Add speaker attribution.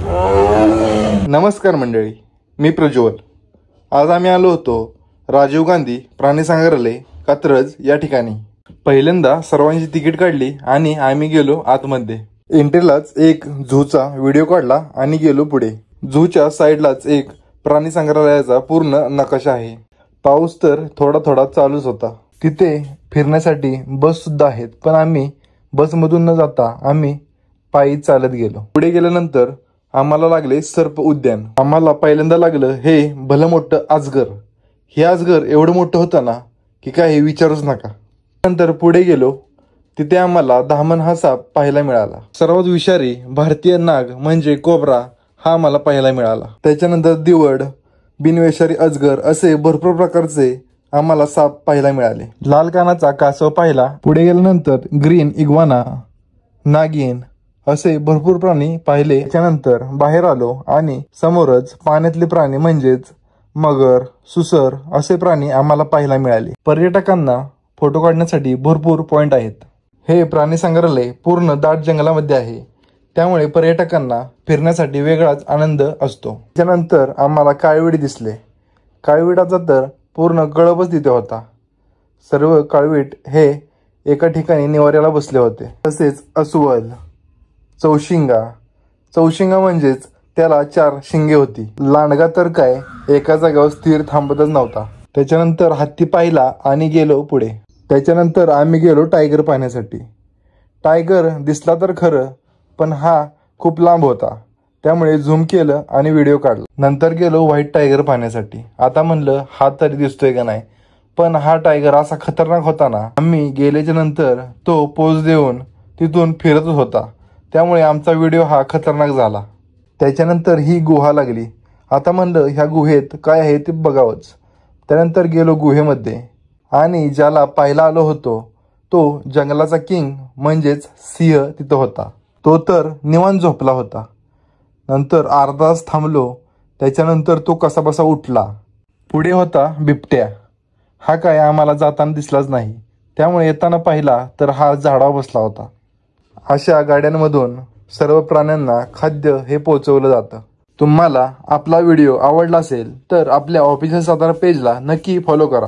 Speaker 1: नमस्कार मंडळी, मी प्रज्वल। आज आम्ही आलो होतो राजीव गांधी प्राणी संग्रहालय कात्रज या ठिकाणी। पहिल्यांदा सर्वांची तिकीट काढली आणि आम्ही गेलो आतमध्ये। एंट्रीलाच एक झूचा व्हिडिओ काढला आणि गेलो पुढे। झूच्या साइडलाच एक प्राणी संग्रहालयाचा पूर्ण नकाशा आहे। पाऊस तर थोडा थोडा चालूच होता। तिथे फिरण्यासाठी बस सुद्धा आहेत, पण आम्ही बसमधून न जाता आम्ही पायी चालत गेलो। पुढे गेल्यानंतर आम्हाला लागले सर्प उद्यान। आम्हाला पहिल्यांदा लागलं हे भलं मोठं अजगर। हे अजगर एवढं मोठं होतं ना की काही विचारूच नका। नंतर पुढे गेलो, तिथे आम्हाला धामण हा साप पाहायला मिळाला। सर्वात विषारी भारतीय नाग म्हणजे कोब्रा हा आम्हाला पाहायला मिळाला। त्याच्यानंतर दिवड, बिनविषारी अजगर असे भरपूर प्रकारचे आम्हाला साप पाहायला मिळाले। लाल कानाचा कासव पाहिला। पुढे गेल्यानंतर ग्रीन इग्वाना, नागिन असे भरपूर प्राणी पाहिले। त्यानंतर बाहेर आलो आणि समोरच पाण्यातले प्राणी म्हणजेच मगर, सुसर असे प्राणी आम्हाला पाहायला मिळाले। पर्यटकांना फोटो काढण्यासाठी भरपूर पॉइंट आहेत। हे प्राणी संग्रहालय पूर्ण दाट जंगलामध्ये आहे, त्यामुळे पर्यटकांना फिरण्यासाठी वेगळाच आनंद असतो। त्यानंतर आम्हाला काळविडी दिसले। काळविडाचा तर पूर्ण कळपच तिथे होता। सर्व काळवीट हे एका ठिकाणी निवाऱ्याला बसले होते। तसेच अस्वल, चौशिंगा म्हणजेच त्याला 4 शिंगे होती। लांडगा तर काय एका जागेवर स्थिर थांबतच नव्हता। त्याच्यानंतर हत्ती पाहिला आणि गेलो पुढे। त्याच्यानंतर आम्ही गेलो टायगर पाहण्यासाठी। टायगर दिसला तर खरं, पण हा खूप लांब होता, त्यामुळे झूम केलं आणि व्हिडिओ काढला। नंतर गेलो व्हाईट टायगर पाहण्यासाठी। आता म्हणलं हा तरी दिसतोय का नाही, पण हा टायगर असा खतरनाक होता ना, आम्ही गेल्याच्या नंतर तो पोज देऊन तिथून फिरतच होता, त्यामुळे आमचा व्हिडिओ हा खतरनाक झाला। त्याच्यानंतर ही गुहा लागली। आता म्हणलं ह्या गुहेत काय आहे ते बघावंच। त्यानंतर गेलो गुहेमध्ये आणि ज्याला पाहायला आलो होतो तो जंगलाचा किंग म्हणजेच सिंह तिथं होता। तो तर निवांत झोपला होता। नंतर अर्धा तास थांबलो, त्याच्यानंतर तो कसाबसा उठला। पुढे होता बिबट्या। हा काय आम्हाला जाताना दिसलाच नाही, त्यामुळे येताना पाहिला तर हा झाडावर बसला होता। अशा गाड्यांमधून सर्व प्राण्यांना खाद्य हे पोहोचवलं जातं। तुम्हाला आपला व्हिडिओ आवडला असेल तर आपल्या ऑफिशियल सातारा पेजला नक्की फॉलो करा।